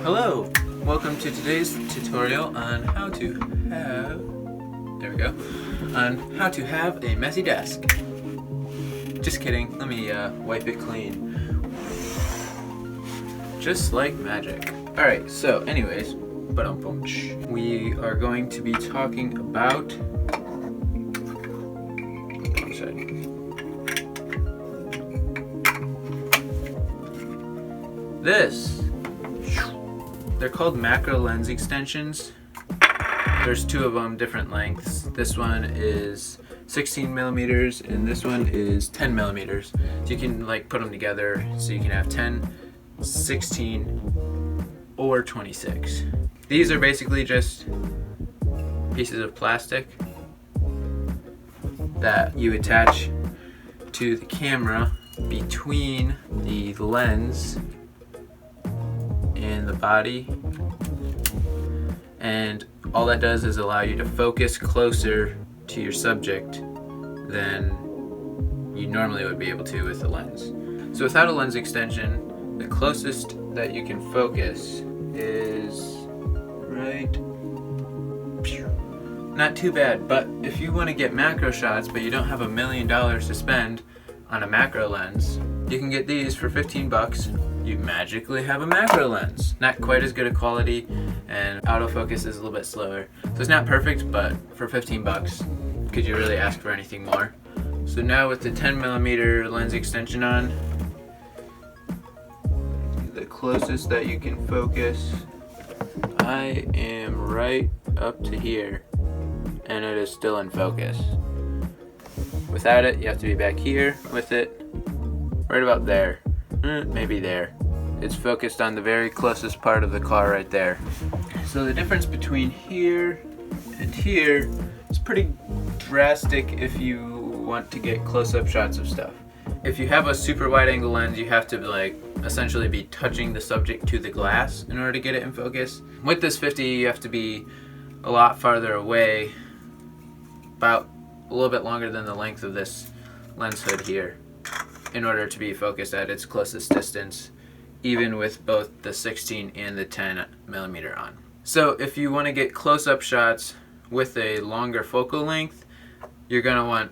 Hello, welcome to today's tutorial on how to have, on how to have a messy desk. Just kidding, let me wipe it clean. Just like magic. Alright, so anyways, we are going to be talking about this. They're called macro lens extensions. There's two of them, different lengths. This one is 16 millimeters and this one is 10 millimeters. So you can like put them together so you can have 10, 16, or 26. These are basically just pieces of plastic that you attach to the camera between the lens and the body, and all that does is allow you to focus closer to your subject than you normally would be able to with a lens. So without a lens extension, the closest that you can focus is right, not too bad. But if you want to get macro shots but you don't have $1 million to spend on a macro lens, you can get these for 15 bucks. You magically have a macro lens. Not quite as good a quality, and autofocus is a little bit slower. So it's not perfect, but for 15 bucks, could you really ask for anything more? So now with the 10 millimeter lens extension on, the closest that you can focus, I am right up to here, and it is still in focus. Without it, you have to be back here. With it, right about there. Maybe there. It's focused on the very closest part of the car right there. So the difference between here and here is pretty drastic if you want to get close-up shots of stuff. If you have a super wide angle lens, you have to like essentially be touching the subject to the glass in order to get it in focus. With this 50, you have to be a lot farther away, about a little bit longer than the length of this lens hood here, in order to be focused at its closest distance, even with both the 16 and the 10 millimeter on. So if you want to get close-up shots with a longer focal length, you're going to want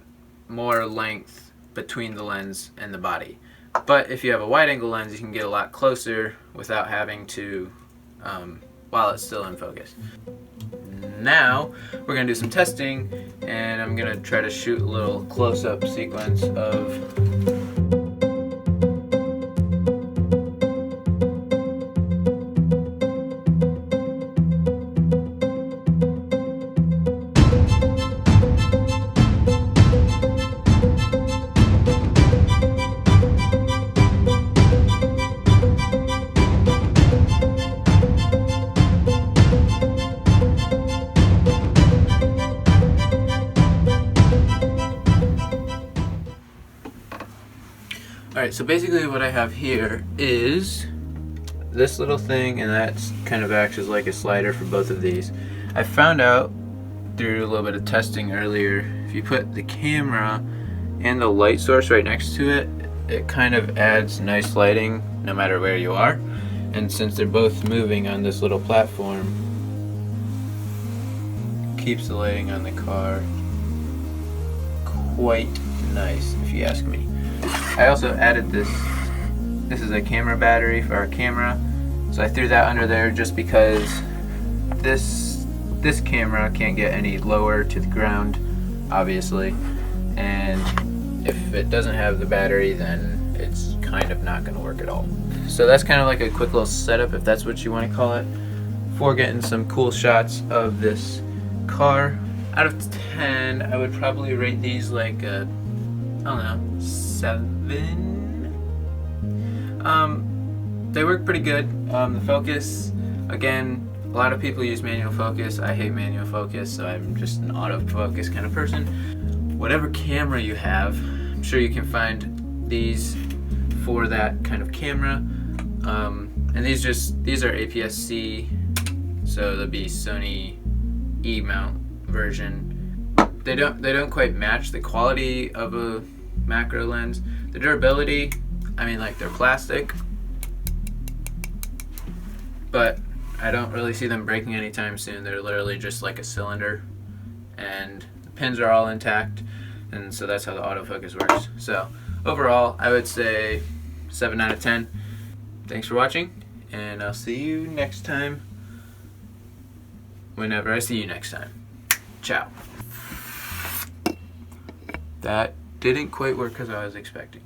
more length between the lens and the body. But if you have a wide angle lens, you can get a lot closer without having to, while it's still in focus. Now we're going to do some testing, and I'm going to try to shoot a little close-up sequence of Alright, so basically what I have here is this little thing, and that's kind of acts as like a slider for both of these. I found out through a little bit of testing earlier, if you put the camera and the light source right next to it, it kind of adds nice lighting no matter where you are. And since they're both moving on this little platform, keeps the lighting on the car quite nice, if you ask me. I also added this is a camera battery for our camera, so I threw that under there just because this camera can't get any lower to the ground, obviously, and if it doesn't have the battery, then it's kind of not going to work at all. So that's kind of like a quick little setup, if that's what you want to call it, for getting some cool shots of this car. Out of 10, I would probably rate these like a, I don't know, 7. They work pretty good. The focus, again, a lot of people use manual focus. I hate manual focus, so I'm just an autofocus kind of person. Whatever camera you have, I'm sure you can find these for that kind of camera. And these are APS-C, so they'll be Sony E-mount version. They don't quite match the quality of a macro lens. The durability, I mean, like, they're plastic, but I don't really see them breaking anytime soon. They're literally just like a cylinder, and the pins are all intact, and so that's how the autofocus works. So overall, I would say 7 out of 10. Thanks for watching, and I'll see you next time. Whenever I see you next time. Ciao. That didn't quite work as I was expecting.